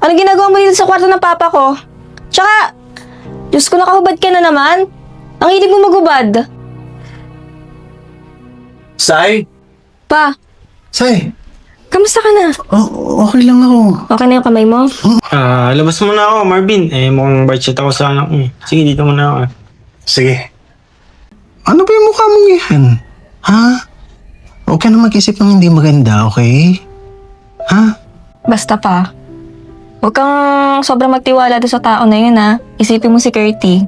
Ano ginagawa mo dito sa kwarto ng papa ko? Tsaka, Diyos ko, nakahubad ka na naman. Ang hilig mo magubad. Sai? Pa, Sai? kamusta ka na? Okay lang ako. Okay na yung kamay mo? Labas muna ako, Marvin. Mukhang bite shit ako sa anak ko. Sige, dito muna ako. Sige. Ano ba yung mukha mong yan? Ha? Huwag ka na mag-isip ng hindi maganda, okay? Ha? Basta pa. Huwag kang sobrang magtiwala doon sa tao na yun, ha? Isipin mo si Curty.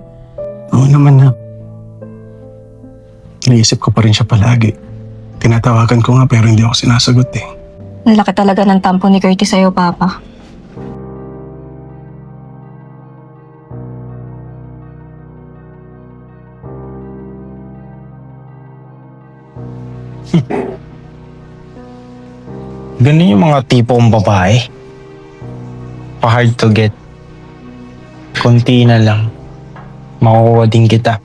Oo naman na. Naisip ko pa rin siya palagi. Tinatawagan ko nga pero hindi ako sinasagot eh. Ang laki talaga ng tampo ni Curty sa'yo, Papa. Ganun yung mga tipong babae. Pa-hard to get. Konti na lang. Makukuha din kita.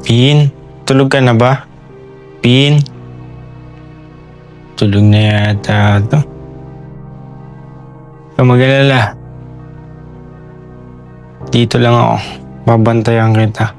Pin, tulog ka na ba? Pin? Tulog na yata ito. Huwag mag-alala. Dito lang ako. Babantayan kita.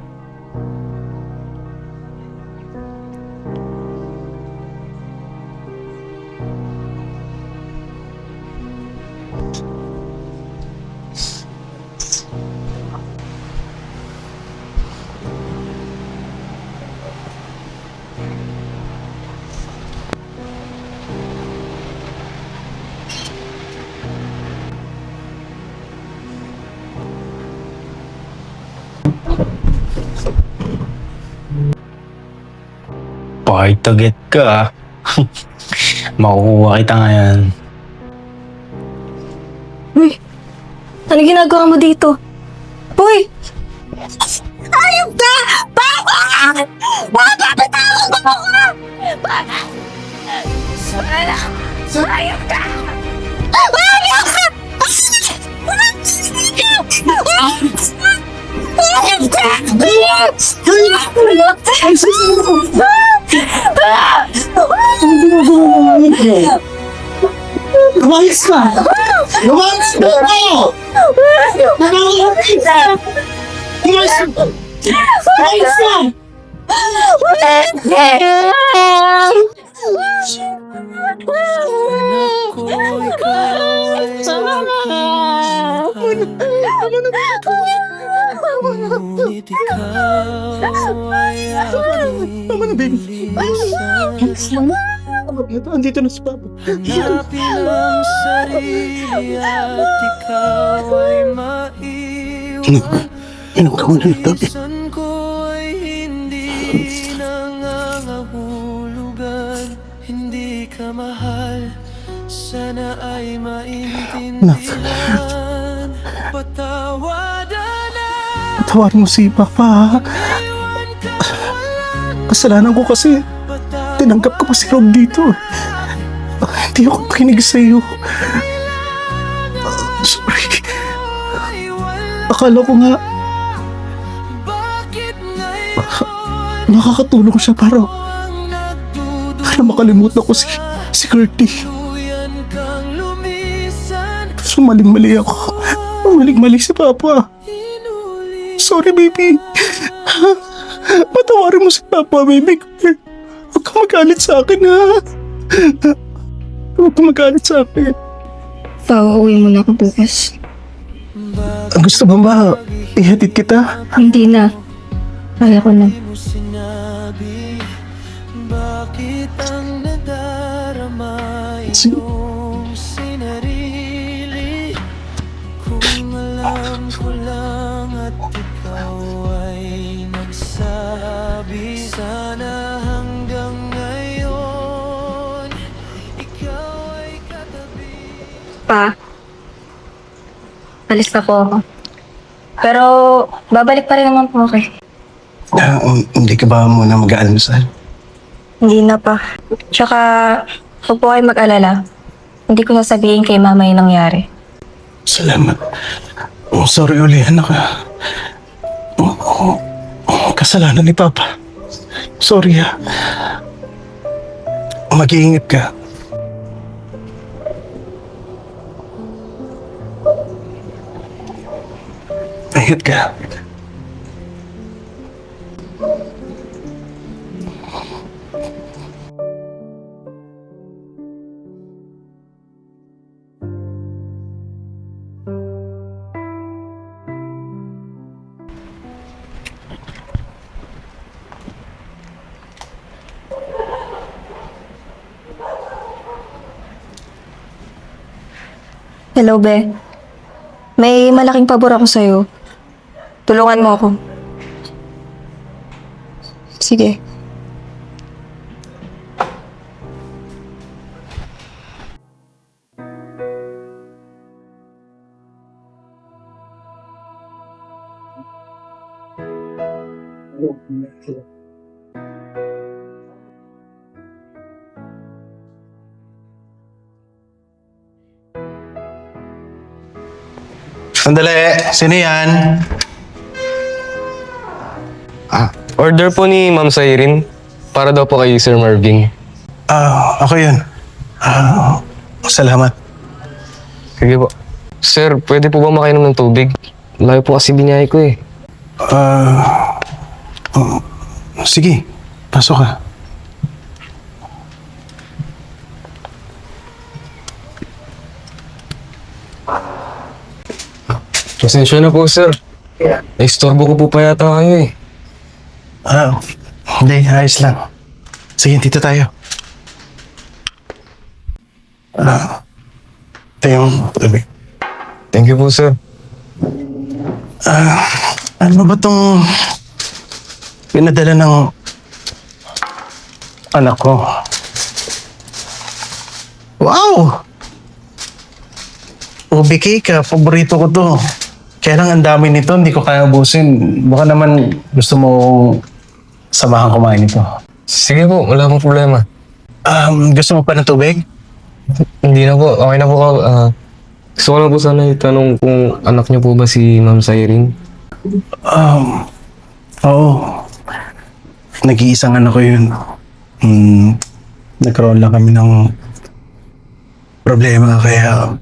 Hard to get ka. Makukuha kita ngayon. Uy! Ano ginagawa mo dito? Uy! Ayop ka! Papa! Makapatawan mo ako! Papa! Ayop ka! Ayop ka! Ayop ka! Lumayas ka! Lumayas ka! Lumayas ka! Lumayas ka! Ngunit ikaw ay aking Tama na, baby. Andito na si Papa. hanapin ang sarili at ikaw ay maiwan. Inom ka muna ng tabi. Minsan ko ay hindi nangangahulugan. Hindi ka mahal, sana ay maintindihan. Patawadan na Tawarin mo si Papa. iwan ka walang Kasalanan ko kasi tinanggap ko pa si Rob dito. Hindi ako makinig sa'yo. Sorry. Akala ko nga bakit ngayon nakakatulong siya para ang nagduduyan makalimutan ko si Curty. kang lumisan? Maling-mali ako. Maling-mali si Papa. Sorry, baby. Patawarin mo si Papa, baby. Huwag kang magalit sa akin, ha? Huwag kang magalit sa akin. Pauwi mo na ako bukas. Gusto mo ba ihatid kita? Hindi na. Kaya ko na. Mo sinabi, bakit ang nadarama Sige. iyong sinarili? Kung alam ko lang at ikaw ay nagsabi, sana hanggang ngayon ikaw ay katabi. Pa, alis na po ako. Pero babalik pa rin naman po ako. Hindi ka ba muna mag-aalmusal? Hindi na pa. Tsaka, huwag po kayo mag-alala. Hindi ko sasabihin kay mama yung nangyari. Salamat. Sorry uli, anak. Kasalanan ni Papa. Sorry ha. Mag-iingat ka. Ingat ka. Hello, Be. May malaking pabor ako sa'yo. Tulungan mo ako. Sige. Sandali, sino yan? Order po ni Ma'am Siren para daw po kay Sir Marvin. Ako yun. Salamat. Sige po. Sir, pwede po ba makainom ng tubig? Layo po kasi binyahe ko eh. Sige, pasok ka. Pasensya na po, sir. Naistorbo ko po pa yata kayo eh. Hindi, ayos lang. Sige, dito tayo. Ito yung tubig. Thank you po, sir. Ano ba itong pinadala ng anak ko? Wow! Ubi cake, paborito ko to. Kaya lang ang dami nito, hindi ko kaya ubusin. Baka naman gusto mo samahan kumain nito. Sige po, wala pong problema. Gusto mo pa ng tubig? Hindi na po, okay na po. Gusto ko lang po sana itanong kung anak niyo po ba si Ma'am Siren? Oo. Nag-iisang anak ko yun. Nagkaroon lang kami ng problema kaya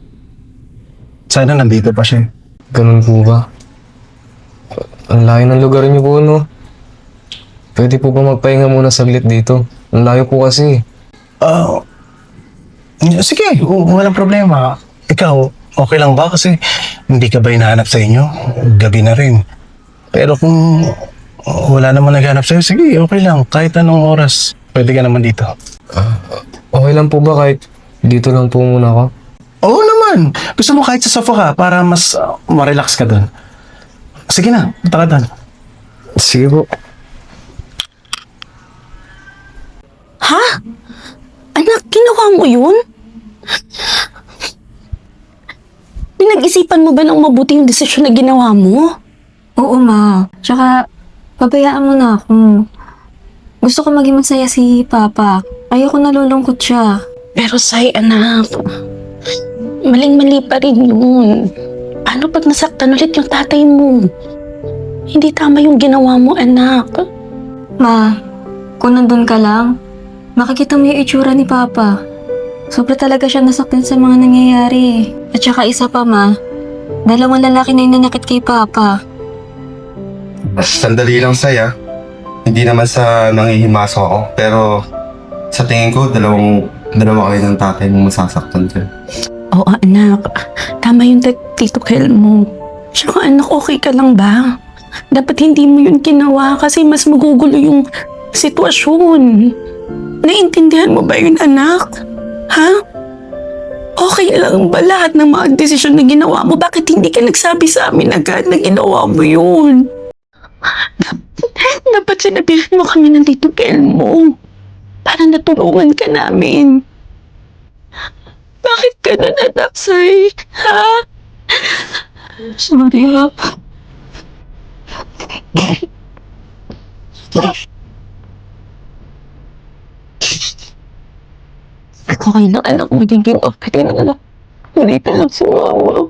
sana nandito pa siya. Ganun po ba? Ang layo ng lugar niyo po, no? Pwede po ba magpahinga muna saglit dito? Ang layo po kasi. Sige, walang problema. Ikaw, okay lang ba? Kasi hindi ka ba hinahanap sa inyo? Gabi na rin. Pero kung wala naman naghanap sa'yo, sige, okay lang. Kahit anong oras, pwede ka naman dito. Okay lang po ba kahit dito lang po muna ako? Oo naman. Gusto mo kahit sa sofa ka para mas ma-relax ka doon. Sige na, punta ka doon. Sige po. Ha? Anak, ginawa mo yun? Pinag-isipan mo ba ng mabuti yung desisyon na ginawa mo? Oo, ma. Tsaka, pabayaan mo na ako. Gusto ko maging masaya si Papa. Ayoko nalulungkot siya. Pero say, anak, maling-mali pa rin yun. Paano pag nasaktan ulit yung tatay mo? Hindi tama yung ginawa mo, anak. Ma, kung nandun ka lang, makikita mo yung itsura ni Papa. Sobra talaga siya nasaktan sa mga nangyayari. At saka isa pa, ma, dalawang lalaki na yung nanakit kay Papa. Sandali lang, Say, ah. Hindi naman sa nangihimaso ako, pero sa tingin ko, dalawa kayo ng tatay mong masasaktan dyan. Oo, anak. Tama yung Tito Kel mo. Tsaka anak, okay ka lang ba? Dapat hindi mo yun ginawa kasi mas magugulo yung sitwasyon. Naiintindihan mo ba yun, anak? Ha? Okay lang ba lahat ng mga desisyon na ginawa mo? Bakit hindi ka nagsabi sa amin agad na ginawa mo yun? Dapat sinabihan mo kami ng Tito Kel mo para natulungan ka namin. Bakit ka na, anak, Say? Ha? Sorry, ha? Okay na anak, magiging okay na anak. Dito lang si mama.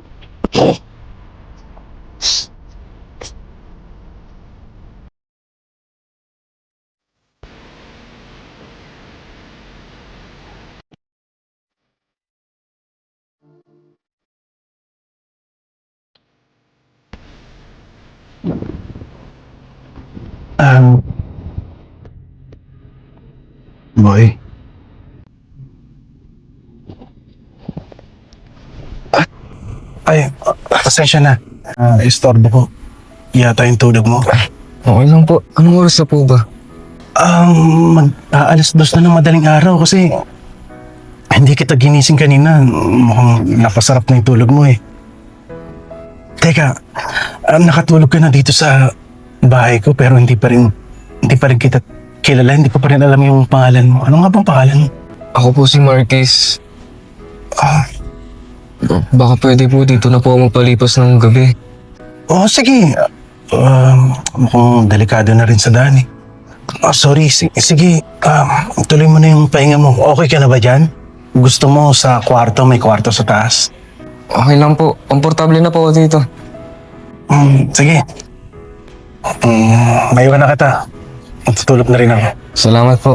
Boy. Ay, pasensya na. Istorbo ko. Yata yung tulog mo. Okay lang po. Anong oras na po ba? Mag-aalas dos na ng madaling araw kasi hindi kita ginising kanina. Mukhang napasarap na yung tulog mo eh. Teka, nakatulog ka na dito sa bahay ko pero hindi pa rin kita kilala. Hindi ko pa rin alam yung pangalan mo. Ano nga bang pangalan mo? Ako po si Marquez. Baka pwede po dito na po ako magpalipas ng gabi. Oh, sige. Mukhang delikado na rin sa daan eh. Sorry. Sige. Tuloy mo na yung pahinga mo. Okay ka na ba dyan? Gusto mo sa kwarto? May kwarto sa taas. Okay lang po. Komportable na po ako dito. Sige. Maiwan na kita. Tutulog na rin ako. Salamat po.